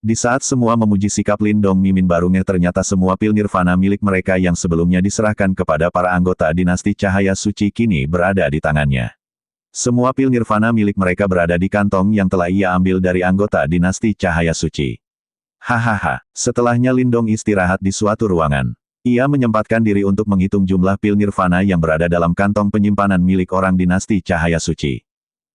Di saat semua memuji sikap Lindong Mimin Barunge, ternyata semua pil nirvana milik mereka yang sebelumnya diserahkan kepada para anggota dinasti Cahaya Suci kini berada di tangannya. Semua pil nirvana milik mereka berada di kantong yang telah ia ambil dari anggota dinasti Cahaya Suci. Hahaha, setelahnya Lindong istirahat di suatu ruangan. Ia menyempatkan diri untuk menghitung jumlah pil nirvana yang berada dalam kantong penyimpanan milik orang dinasti Cahaya Suci.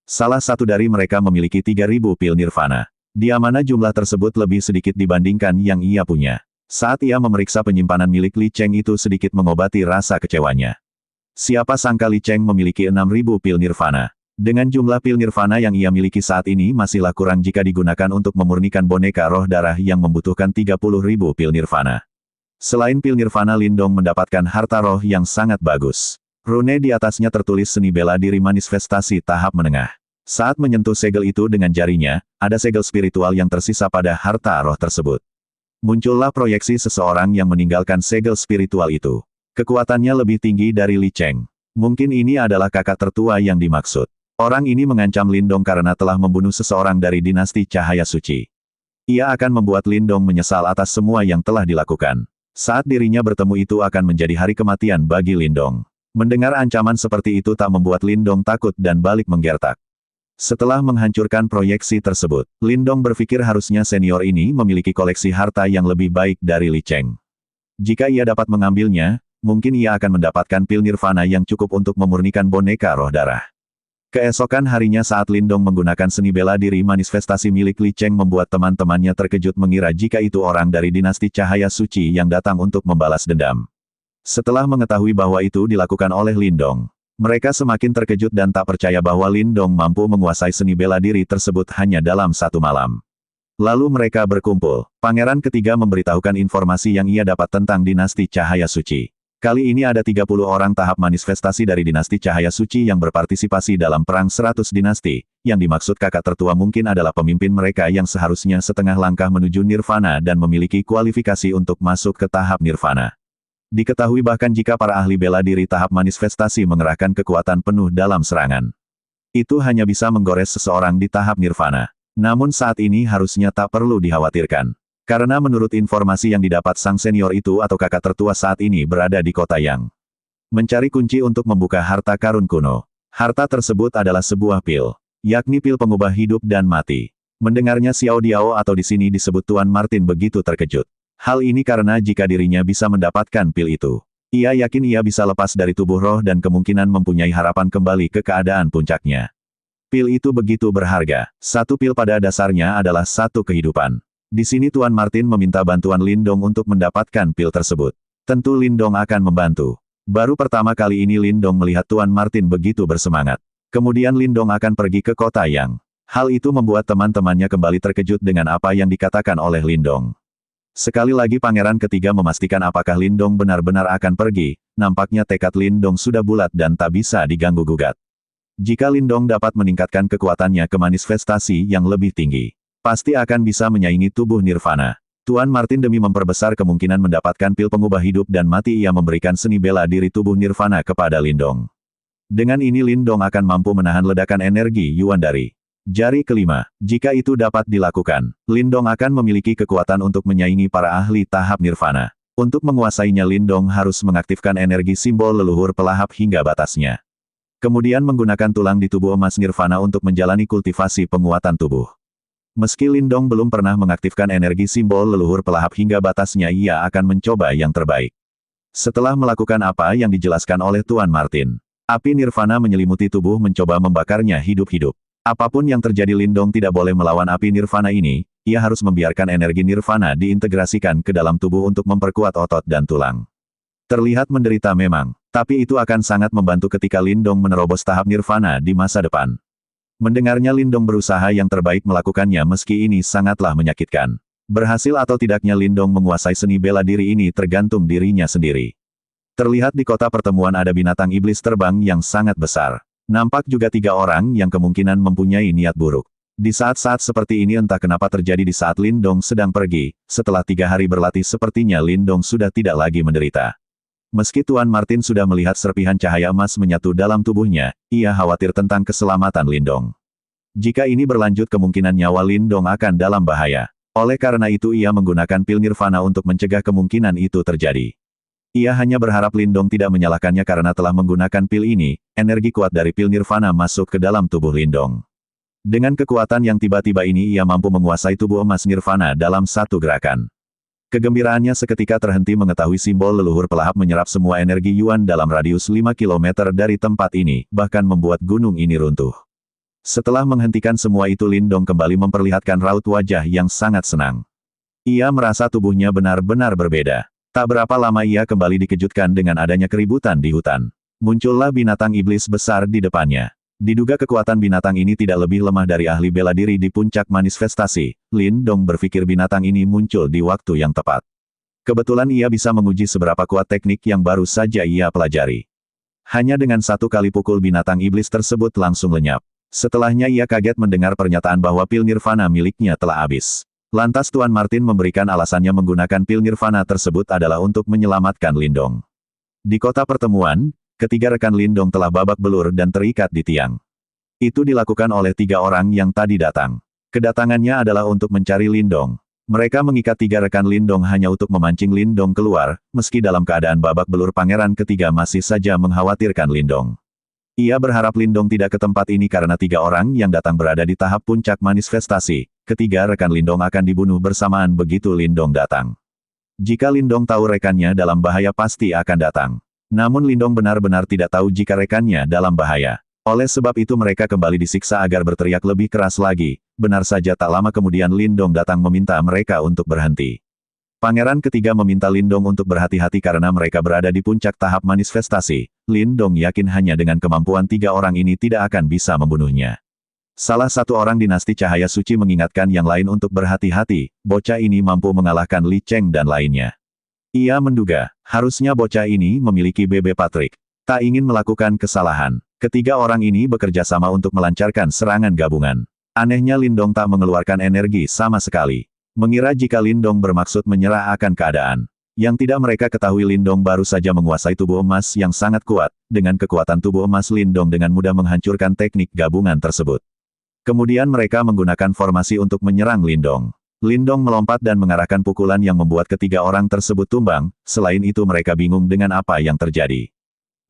Salah satu dari mereka memiliki 3.000 pil nirvana. Di mana jumlah tersebut lebih sedikit dibandingkan yang ia punya. Saat ia memeriksa penyimpanan milik Li Cheng itu sedikit mengobati rasa kecewanya. Siapa sangka Li Cheng memiliki 6.000 pil nirvana. Dengan jumlah pil nirvana yang ia miliki saat ini masihlah kurang jika digunakan untuk memurnikan boneka roh darah yang membutuhkan 30.000 pil nirvana. Selain pil nirvana, Lindong mendapatkan harta roh yang sangat bagus. Rune di atasnya tertulis seni bela diri manifestasi tahap menengah. Saat menyentuh segel itu dengan jarinya, ada segel spiritual yang tersisa pada harta roh tersebut. Muncullah proyeksi seseorang yang meninggalkan segel spiritual itu. Kekuatannya lebih tinggi dari Li Cheng. Mungkin ini adalah kakak tertua yang dimaksud. Orang ini mengancam Lindong karena telah membunuh seseorang dari dinasti Cahaya Suci. Ia akan membuat Lindong menyesal atas semua yang telah dilakukan. Saat dirinya bertemu itu akan menjadi hari kematian bagi Lindong. Mendengar ancaman seperti itu tak membuat Lindong takut dan balik menggertak. Setelah menghancurkan proyeksi tersebut, Lindong berpikir harusnya senior ini memiliki koleksi harta yang lebih baik dari Li Cheng. Jika ia dapat mengambilnya, mungkin ia akan mendapatkan pil nirvana yang cukup untuk memurnikan boneka roh darah. Keesokan harinya saat Lindong menggunakan seni bela diri manifestasi milik Li Cheng membuat teman-temannya terkejut mengira jika itu orang dari dinasti Cahaya Suci yang datang untuk membalas dendam. Setelah mengetahui bahwa itu dilakukan oleh Lindong, mereka semakin terkejut dan tak percaya bahwa Lindong mampu menguasai seni bela diri tersebut hanya dalam satu malam. Lalu mereka berkumpul. Pangeran ketiga memberitahukan informasi yang ia dapat tentang dinasti Cahaya Suci. Kali ini ada 30 orang tahap manifestasi dari dinasti Cahaya Suci yang berpartisipasi dalam perang 100 dinasti. Yang dimaksud kakak tertua mungkin adalah pemimpin mereka yang seharusnya setengah langkah menuju nirvana dan memiliki kualifikasi untuk masuk ke tahap nirvana. Diketahui bahkan jika para ahli bela diri tahap manifestasi mengerahkan kekuatan penuh dalam serangan, itu hanya bisa menggores seseorang di tahap nirvana. Namun saat ini harusnya tak perlu dikhawatirkan. Karena menurut informasi yang didapat sang senior itu atau kakak tertua saat ini berada di kota yang mencari kunci untuk membuka harta karun kuno. Harta tersebut adalah sebuah pil, yakni pil pengubah hidup dan mati. Mendengarnya Xiao Diao atau di sini disebut Tuan Martin begitu terkejut. Hal ini karena jika dirinya bisa mendapatkan pil itu, ia yakin ia bisa lepas dari tubuh roh dan kemungkinan mempunyai harapan kembali ke keadaan puncaknya. Pil itu begitu berharga. Satu pil pada dasarnya adalah satu kehidupan. Di sini Tuan Martin meminta bantuan Lindong untuk mendapatkan pil tersebut. Tentu Lindong akan membantu. Baru pertama kali ini Lindong melihat Tuan Martin begitu bersemangat. Kemudian Lindong akan pergi ke kota yang. Hal itu membuat teman-temannya kembali terkejut dengan apa yang dikatakan oleh Lindong. Sekali lagi pangeran ketiga memastikan apakah Lindong benar-benar akan pergi, nampaknya tekad Lindong sudah bulat dan tak bisa diganggu-gugat. Jika Lindong dapat meningkatkan kekuatannya ke manifestasi yang lebih tinggi, pasti akan bisa menyaingi tubuh nirvana. Tuan Martin demi memperbesar kemungkinan mendapatkan pil pengubah hidup dan mati ia memberikan seni bela diri tubuh nirvana kepada Lindong. Dengan ini Lindong akan mampu menahan ledakan energi Yuan dari jari kelima. Jika itu dapat dilakukan, Lindong akan memiliki kekuatan untuk menyaingi para ahli tahap nirvana. Untuk menguasainya Lindong harus mengaktifkan energi simbol leluhur pelahap hingga batasnya. Kemudian menggunakan tulang di tubuh emas nirvana untuk menjalani kultivasi penguatan tubuh. Meski Lindong belum pernah mengaktifkan energi simbol leluhur pelahap hingga batasnya, ia akan mencoba yang terbaik. Setelah melakukan apa yang dijelaskan oleh Tuan Martin, api nirvana menyelimuti tubuh mencoba membakarnya hidup-hidup. Apapun yang terjadi Lindong tidak boleh melawan api nirvana ini, ia harus membiarkan energi nirvana diintegrasikan ke dalam tubuh untuk memperkuat otot dan tulang. Terlihat menderita memang, tapi itu akan sangat membantu ketika Lindong menerobos tahap nirvana di masa depan. Mendengarnya Lindong berusaha yang terbaik melakukannya meski ini sangatlah menyakitkan. Berhasil atau tidaknya Lindong menguasai seni bela diri ini tergantung dirinya sendiri. Terlihat di kota pertemuan ada binatang iblis terbang yang sangat besar. Nampak juga 3 orang yang kemungkinan mempunyai niat buruk. Di saat-saat seperti ini entah kenapa terjadi di saat Lindong sedang pergi, setelah 3 hari berlatih sepertinya Lindong sudah tidak lagi menderita. Meski Tuan Martin sudah melihat serpihan cahaya emas menyatu dalam tubuhnya, ia khawatir tentang keselamatan Lindong. Jika ini berlanjut kemungkinan nyawa Lindong akan dalam bahaya. Oleh karena itu ia menggunakan pil nirvana untuk mencegah kemungkinan itu terjadi. Ia hanya berharap Lindong tidak menyalahkannya karena telah menggunakan pil ini, energi kuat dari pil nirvana masuk ke dalam tubuh Lindong. Dengan kekuatan yang tiba-tiba ini ia mampu menguasai tubuh emas nirvana dalam satu gerakan. Kegembiraannya seketika terhenti mengetahui simbol leluhur pelahap menyerap semua energi Yuan dalam radius 5 km dari tempat ini, bahkan membuat gunung ini runtuh. Setelah menghentikan semua itu Lindong kembali memperlihatkan raut wajah yang sangat senang. Ia merasa tubuhnya benar-benar berbeda. Tak berapa lama ia kembali dikejutkan dengan adanya keributan di hutan. Muncullah binatang iblis besar di depannya. Diduga kekuatan binatang ini tidak lebih lemah dari ahli bela diri di puncak manifestasi. Lindong berpikir binatang ini muncul di waktu yang tepat. Kebetulan ia bisa menguji seberapa kuat teknik yang baru saja ia pelajari. Hanya dengan satu kali pukul binatang iblis tersebut langsung lenyap. Setelahnya ia kaget mendengar pernyataan bahwa pil nirvana miliknya telah habis. Lantas Tuan Martin memberikan alasannya menggunakan pil nirvana tersebut adalah untuk menyelamatkan Lindong. Di kota pertemuan, ketiga rekan Lindong telah babak belur dan terikat di tiang. Itu dilakukan oleh 3 orang yang tadi datang. Kedatangannya adalah untuk mencari Lindong. Mereka mengikat 3 rekan Lindong hanya untuk memancing Lindong keluar, meski dalam keadaan babak belur pangeran ketiga masih saja mengkhawatirkan Lindong. Ia berharap Lindong tidak ke tempat ini karena 3 orang yang datang berada di tahap puncak manifestasi. Ketiga rekan Lindong akan dibunuh bersamaan begitu Lindong datang. Jika Lindong tahu rekannya dalam bahaya pasti akan datang. Namun Lindong benar-benar tidak tahu jika rekannya dalam bahaya. Oleh sebab itu mereka kembali disiksa agar berteriak lebih keras lagi. Benar saja tak lama kemudian Lindong datang meminta mereka untuk berhenti. Pangeran ketiga meminta Lindong untuk berhati-hati karena mereka berada di puncak tahap manifestasi. Lindong yakin hanya dengan kemampuan 3 orang ini tidak akan bisa membunuhnya. Salah satu orang dinasti Cahaya Suci mengingatkan yang lain untuk berhati-hati, bocah ini mampu mengalahkan Li Cheng dan lainnya. Ia menduga, harusnya bocah ini memiliki BB Patrick. Tak ingin melakukan kesalahan. Ketiga orang ini bekerja sama untuk melancarkan serangan gabungan. Anehnya Lindong tak mengeluarkan energi sama sekali. Mengira jika Lindong bermaksud menyerah akan keadaan. Yang tidak mereka ketahui Lindong baru saja menguasai tubuh emas yang sangat kuat. Dengan kekuatan tubuh emas Lindong dengan mudah menghancurkan teknik gabungan tersebut. Kemudian mereka menggunakan formasi untuk menyerang Lindong. Lindong melompat dan mengarahkan pukulan yang membuat ketiga orang tersebut tumbang. Selain itu mereka bingung dengan apa yang terjadi.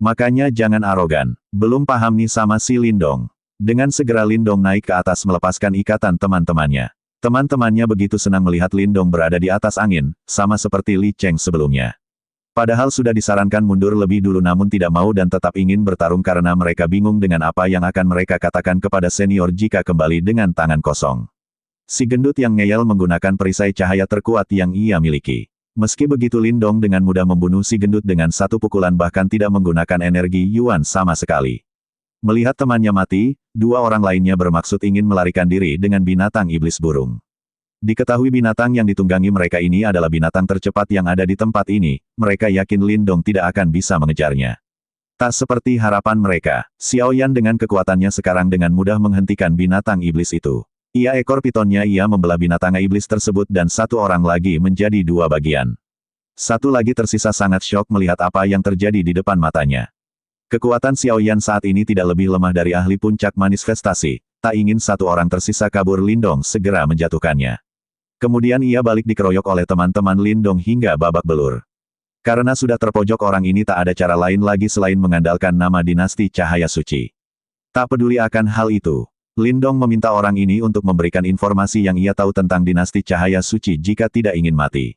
Makanya jangan arogan. Belum paham nih sama si Lindong. Dengan segera Lindong naik ke atas melepaskan ikatan teman-temannya. Teman-temannya begitu senang melihat Lindong berada di atas angin, sama seperti Li Cheng sebelumnya. Padahal sudah disarankan mundur lebih dulu namun tidak mau dan tetap ingin bertarung karena mereka bingung dengan apa yang akan mereka katakan kepada senior jika kembali dengan tangan kosong. Si gendut yang ngeyel menggunakan perisai cahaya terkuat yang ia miliki. Meski begitu Lindong dengan mudah membunuh si gendut dengan satu pukulan bahkan tidak menggunakan energi Yuan sama sekali. Melihat temannya mati, 2 orang lainnya bermaksud ingin melarikan diri dengan binatang iblis burung. Diketahui binatang yang ditunggangi mereka ini adalah binatang tercepat yang ada di tempat ini, mereka yakin Lindong tidak akan bisa mengejarnya. Tak seperti harapan mereka, Xiao Yan dengan kekuatannya sekarang dengan mudah menghentikan binatang iblis itu. Ia ekor pitonnya ia membelah binatang iblis tersebut dan 1 orang lagi menjadi 2 bagian. 1 lagi tersisa sangat syok melihat apa yang terjadi di depan matanya. Kekuatan Xiao Yan saat ini tidak lebih lemah dari ahli puncak manifestasi, tak ingin 1 orang tersisa kabur Lindong segera menjatuhkannya. Kemudian ia balik dikeroyok oleh teman-teman Lindong hingga babak belur. Karena sudah terpojok orang ini tak ada cara lain lagi selain mengandalkan nama dinasti Cahaya Suci. Tak peduli akan hal itu, Lindong meminta orang ini untuk memberikan informasi yang ia tahu tentang dinasti Cahaya Suci jika tidak ingin mati.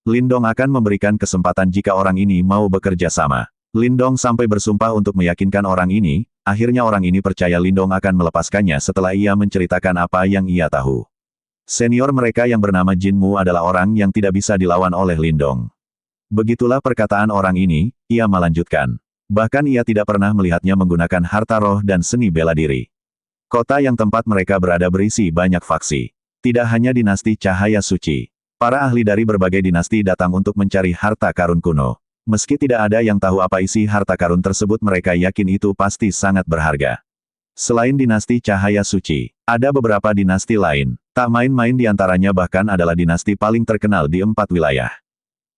Lindong akan memberikan kesempatan jika orang ini mau bekerja sama. Lindong sampai bersumpah untuk meyakinkan orang ini, akhirnya orang ini percaya Lindong akan melepaskannya setelah ia menceritakan apa yang ia tahu. Senior mereka yang bernama Jin Mu adalah orang yang tidak bisa dilawan oleh Lindong. Begitulah perkataan orang ini, ia melanjutkan. Bahkan ia tidak pernah melihatnya menggunakan harta roh dan seni bela diri. Kota yang tempat mereka berada berisi banyak faksi. Tidak hanya dinasti Cahaya Suci. Para ahli dari berbagai dinasti datang untuk mencari harta karun kuno. Meski tidak ada yang tahu apa isi harta karun tersebut mereka yakin itu pasti sangat berharga. Selain dinasti Cahaya Suci, ada beberapa dinasti lain. Tak main-main diantaranya bahkan adalah dinasti paling terkenal di 4 wilayah.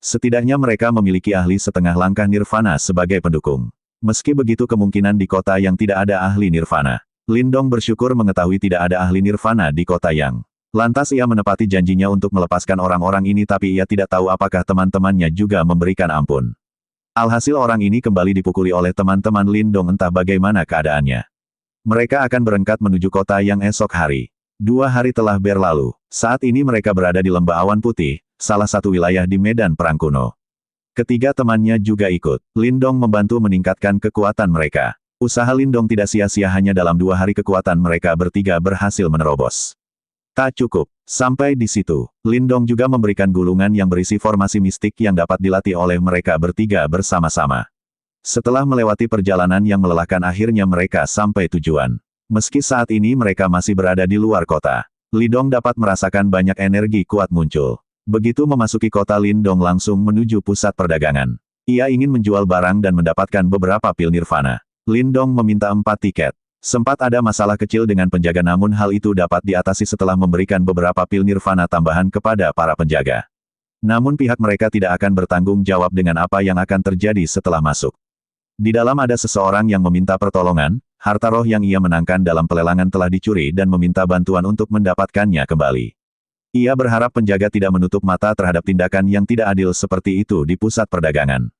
Setidaknya mereka memiliki ahli setengah langkah nirvana sebagai pendukung. Meski begitu kemungkinan di kota yang tidak ada ahli nirvana. Lindong bersyukur mengetahui tidak ada ahli nirvana di kota yang Lantas ia menepati janjinya untuk melepaskan orang-orang ini tapi ia tidak tahu apakah teman-temannya juga memberikan ampun. Alhasil orang ini kembali dipukuli oleh teman-teman Lindong entah bagaimana keadaannya. Mereka akan berangkat menuju kota yang esok hari. 2 hari telah berlalu. Saat ini mereka berada di Lembah Awan Putih, salah satu wilayah di medan perang kuno. Ketiga temannya juga ikut. Lindong membantu meningkatkan kekuatan mereka. Usaha Lindong tidak sia-sia hanya dalam 2 hari kekuatan mereka bertiga berhasil menerobos. Tak cukup. Sampai di situ, Lindong juga memberikan gulungan yang berisi formasi mistik yang dapat dilatih oleh mereka bertiga bersama-sama. Setelah melewati perjalanan yang melelahkan akhirnya mereka sampai tujuan. Meski saat ini mereka masih berada di luar kota, Lindong dapat merasakan banyak energi kuat muncul. Begitu memasuki kota Lindong langsung menuju pusat perdagangan. Ia ingin menjual barang dan mendapatkan beberapa pil nirvana. Lindong meminta 4 tiket. Sempat ada masalah kecil dengan penjaga namun hal itu dapat diatasi setelah memberikan beberapa pil nirvana tambahan kepada para penjaga. Namun pihak mereka tidak akan bertanggung jawab dengan apa yang akan terjadi setelah masuk. Di dalam ada seseorang yang meminta pertolongan, harta roh yang ia menangkan dalam pelelangan telah dicuri dan meminta bantuan untuk mendapatkannya kembali. Ia berharap penjaga tidak menutup mata terhadap tindakan yang tidak adil seperti itu di pusat perdagangan.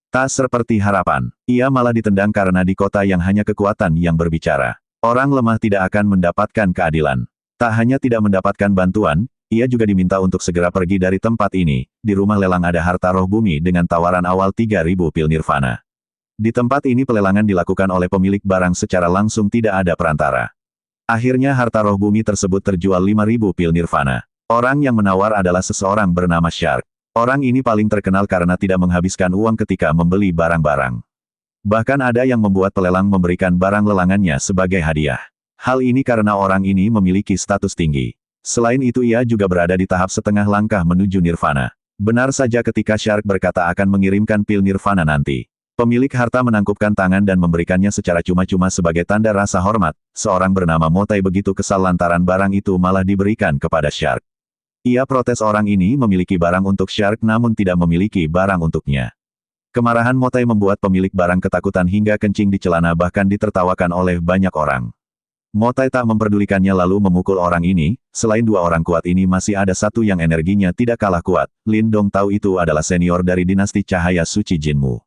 Tak seperti harapan, ia malah ditendang karena di kota yang hanya kekuatan yang berbicara. Orang lemah tidak akan mendapatkan keadilan. Tak hanya tidak mendapatkan bantuan, ia juga diminta untuk segera pergi dari tempat ini. Di rumah lelang ada harta roh bumi dengan tawaran awal 3.000 pil nirvana. Di tempat ini pelelangan dilakukan oleh pemilik barang secara langsung tidak ada perantara. Akhirnya harta roh bumi tersebut terjual 5.000 pil nirvana. Orang yang menawar adalah seseorang bernama Shark. Orang ini paling terkenal karena tidak menghabiskan uang ketika membeli barang-barang. Bahkan ada yang membuat pelelang memberikan barang lelangannya sebagai hadiah. Hal ini karena orang ini memiliki status tinggi. Selain itu ia juga berada di tahap setengah langkah menuju nirvana. Benar saja ketika Shark berkata akan mengirimkan pil nirvana nanti. Pemilik harta menangkupkan tangan dan memberikannya secara cuma-cuma sebagai tanda rasa hormat. Seorang bernama Motai begitu kesal lantaran barang itu malah diberikan kepada Shark. Ia protes orang ini memiliki barang untuk Shark namun tidak memiliki barang untuknya. Kemarahan Motai membuat pemilik barang ketakutan hingga kencing di celana bahkan ditertawakan oleh banyak orang. Motai tak memperdulikannya lalu memukul orang ini. Selain 2 orang kuat ini masih ada satu yang energinya tidak kalah kuat. Lindong tahu itu adalah senior dari dinasti Cahaya Suci Jinmu.